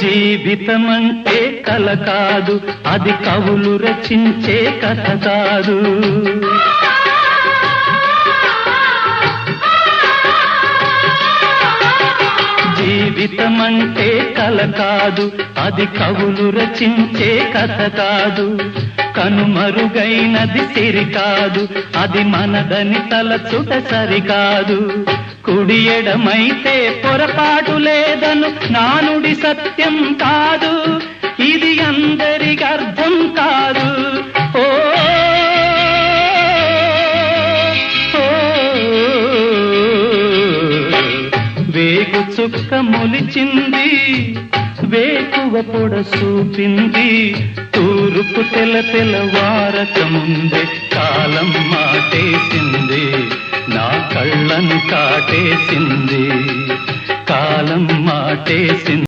జీవితమంటే కల కాదు, అది కవులు రచించే కథ కాదు. జీవితమంటే కల కాదు, అది కవులు రచించే కథ కాదు. కనుమరుగైనది సిరి కాదు, అది మనదని తలచుట సరికాదు. కుడి ఎడమైతే పొరపాటు లేదను నానుడి సత్యం కాదు, ఇది అందరికి అర్థం కాదు. ఓ వేగు చుక్క మొలిచింది, వేకువ పొడ చూపింది, తూరుపు తెల్లవారక ముందే కాలం మాటేసింది, నా కళ్ళను కాటేసింది, కాలం మాటేసింది.